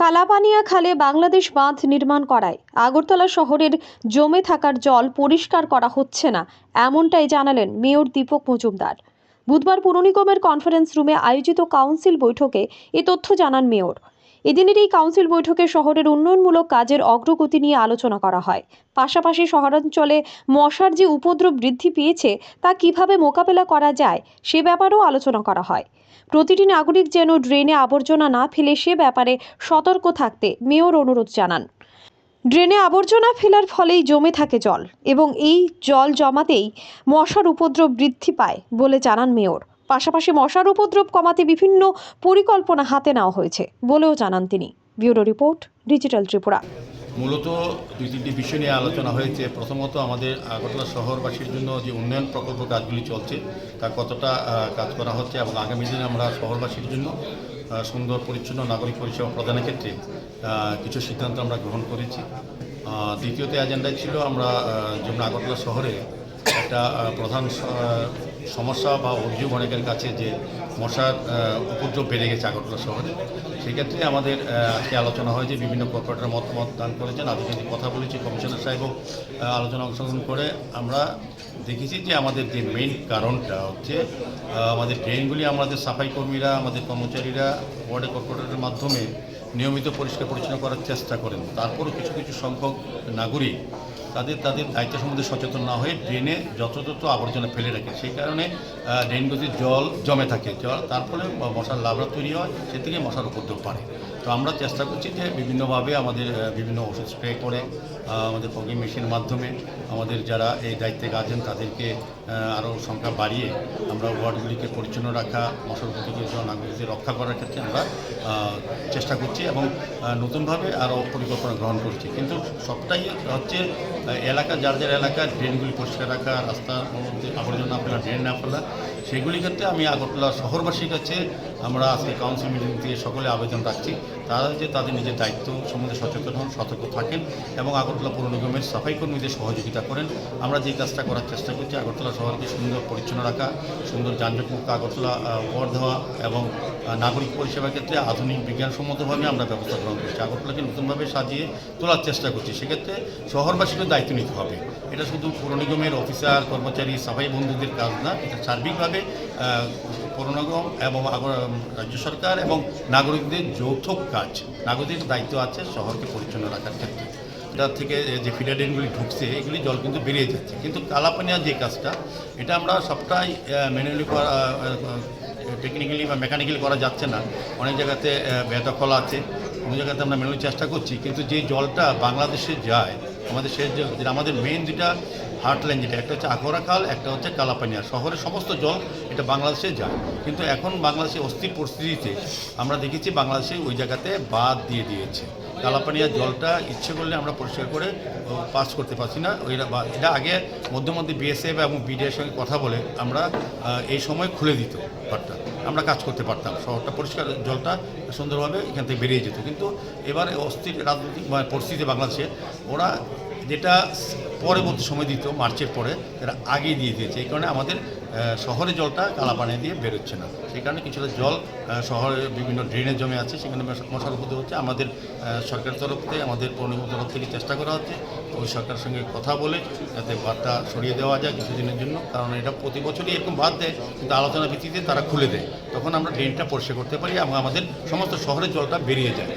কালাপানিয়া খালে বাংলাদেশ বাঁধ নির্মাণ করায় আগরতলা শহরের জমে থাকার জল পরিষ্কার করা হচ্ছে না, এমনটাই জানালেন মেয়র দীপক মজুমদার। বুধবার পুর নিগমের কনফারেন্স রুমে আয়োজিত কাউন্সিল বৈঠকে এ তথ্য জানান মেয়র। এদিনের এই কাউন্সিল বৈঠকে শহরের উন্নয়নমূলক কাজের অগ্রগতি নিয়ে আলোচনা করা হয়। পাশাপাশি শহরাঞ্চলে মশার যে উপদ্রব বৃদ্ধি পেয়েছে তা কিভাবে মোকাবেলা করা যায় সে ব্যাপারেও আলোচনা করা হয়। প্রতিটি নাগরিক যেন ড্রেনে আবর্জনা না ফেলে সে ব্যাপারে সতর্ক থাকতে মেয়র অনুরোধ জানান। ড্রেনে আবর্জনা ফেলার ফলেই জমে থাকে জল এবং এই জল জমাতেই মশার উপদ্রব বৃদ্ধি পায় বলে জানান মেয়র। পাশাপাশি মশার উপদ্রব কমাতে বিভিন্ন পরিকল্পনা হাতে নেওয়া হয়েছে বলেও জানান তিনি। Bureau report, digital Tripura. মূলত দুই তিনটি বিষয় নিয়ে আলোচনা হয়েছে। প্রথমত আমাদের আগরতলা শহরবাসীর জন্য যে উন্নয়ন প্রকল্প কাজগুলি চলছে তা কতটা কাজ করা হচ্ছে এবং আগামী দিনে আমরা শহরবাসীর জন্য সুন্দর পরিচ্ছন্ন নাগরিক পরিষেবা প্রদানের ক্ষেত্রে কিছু সিদ্ধান্ত আমরা গ্রহণ করেছি। দ্বিতীয়ত এজেন্ডায় ছিল আমরা যেমন আগরতলা শহরে একটা প্রধান সমস্যা বা অভিযোগ অনেকের কাছে যে মশার উপদ্রব বেড়ে গেছে আগরতলা শহরে। সেক্ষেত্রে আমাদের আজকে আলোচনা হয় যে বিভিন্ন কর্পোরেটর মতামত দান করেছেন, আধিকারিক কথা বলেছি, কমিশনার সাহেবও আলোচনা অংশগ্রহণ করে আমরা দেখেছি যে আমাদের যে মেইন কারণটা হচ্ছে আমাদের ড্রেনগুলি আমাদের সাফাই কর্মীরা, আমাদের কর্মচারীরা ওয়ার্ডে কর্পোরেটরের মাধ্যমে নিয়মিত পরিষ্কার পরিচ্ছন্ন করার চেষ্টা করেন। তারপরও কিছু কিছু সংখ্যক নাগরিক তাদের দায়িত্ব সম্বন্ধে সচেতন না হয়ে ড্রেনে যথাযথ আবর্জনা ফেলে রাখে। সেই কারণে ড্রেনগুলিতে জল জমে থাকে, তার ফলে মশার লার্ভা তৈরি হয়, সে থেকে মশার উপদ্রব বাড়ে। তো আমরা চেষ্টা করছি যে বিভিন্নভাবে আমাদের বিভিন্ন ওষুধ স্প্রে করে আমাদের ফগিং মেশিনের মাধ্যমে আমাদের যারা এই দায়িত্বে আছেন তাদেরকে আরও সংখ্যা বাড়িয়ে আমরা ওয়ার্ডগুলিকে পরিচ্ছন্ন রাখা, মশার উপদ্রব নাগরিকদের রক্ষা করার ক্ষেত্রে আমরা চেষ্টা করছি এবং নতুনভাবে আরও পরিকল্পনা গ্রহণ করছি। কিন্তু সবটাই হচ্ছে এলাকা যার এলাকার ড্রেনগুলি পরিষ্কার রাখা, রাস্তার মধ্যে আবর্জনা না ফেলা, ড্রেন না ফেলা, সেগুলির ক্ষেত্রে আমি আগরতলা শহরবাসীর কাছে আমরা আজকে কাউন্সিল মিটিং থেকে সকলে আবেদন রাখছি তারা যে তাদের নিজের দায়িত্ব সম্বন্ধে সচেতন হন, সতর্ক থাকেন এবং আগরতলা পৌর নিগমের সাফাই কর্মীদের সহযোগিতা করেন। আমরা যে কাজটা করার চেষ্টা করছি আগরতলা শহরকে সুন্দর পরিচ্ছন্ন রাখা, সুন্দর যানজটমুক্ত আগরতলা উপহার দেওয়া এবং নাগরিক পরিষেবার ক্ষেত্রে আধুনিক বিজ্ঞানসম্মতভাবে আমরা ব্যবস্থা গ্রহণ করছি। আগরতলাকে নতুনভাবে সাজিয়ে তোলার চেষ্টা করছি। সেক্ষেত্রে শহরবাসীকে দায়িত্ব নিতে হবে। এটা শুধু পৌর নিগমের অফিসার, কর্মচারী, সাফাই বন্ধুদের কাজ না, এটা সার্বিকভাবে পৌর নিগম এবং রাজ্য সরকার এবং নাগরিকদের যৌথ কাজ। নাগরিকদের দায়িত্ব আছে শহরকে পরিচ্ছন্ন রাখার ক্ষেত্রে। এটা থেকে যে ফিডার ড্রেনগুলি ঢুকছে এগুলি জল কিন্তু বেরিয়ে যাচ্ছে, কিন্তু কালাপানিয়া যে কাজটা এটা আমরা সবটাই ম্যানুয়ালি করা, টেকনিক্যালি বা মেকানিক্যালি করা যাচ্ছে না। অনেক জায়গাতে বেদখল আছে, অনেক জায়গাতে আমরা ম্যানুয়ালি চেষ্টা করছি, কিন্তু যে জলটা বাংলাদেশে যায় আমাদের যেটা আমাদের মেইন যেটা হার্টলাইন, যেটা একটা হচ্ছে আখোরা খাল, একটা হচ্ছে কালাপানিয়া, শহরের সমস্ত জল এটা বাংলাদেশে যায়। কিন্তু এখন বাংলাদেশে অস্থির পরিস্থিতিতে আমরা দেখেছি বাংলাদেশে ওই জায়গাতে বাদ দিয়ে দিয়েছে। কালাপানিয়া জলটা ইচ্ছে করলে আমরা পরিষ্কার করে পাস করতে পারছি না। এটা আগে মধ্যে বিএসএফ এবং বিডিআর সঙ্গে কথা বলে আমরা এই সময় খুলে দিত ঘরটা, আমরা কাজ করতে পারতাম, শহরটা পরিষ্কার জলটা সুন্দরভাবে এখান থেকে বেরিয়ে যেত। কিন্তু এবারে অস্থির রাজনৈতিক পরিস্থিতি বাংলাদেশে ওরা যেটা পরবর্তী সময় দিত মার্চের পরে এরা আগে দিয়ে দিয়েছে। এই কারণে আমাদের শহরে জলটা কালাপানি দিয়ে বেরোচ্ছে না। সেই কারণে কিছুটা জল শহরে বিভিন্ন ড্রেনে জমে আছে, সেখানে মশার উপদ্রব হচ্ছে। আমাদের সরকারের তরফ থেকে, আমাদের পৌর নিগমের তরফ থেকে চেষ্টা করা হচ্ছে ওই সরকারের সঙ্গে কথা বলে যাতে বাঁধটা সরিয়ে দেওয়া যায় কিছুদিনের জন্য। কারণ এটা প্রতি বছরই এরকম বাঁধ দেয়, কিন্তু আলোচনা ভিত্তিতে তারা খুলে দেয়, তখন আমরা ড্রেনটা পরিষ্কার করতে পারি এবং আমাদের সমস্ত শহরের জলটা বেরিয়ে যায়।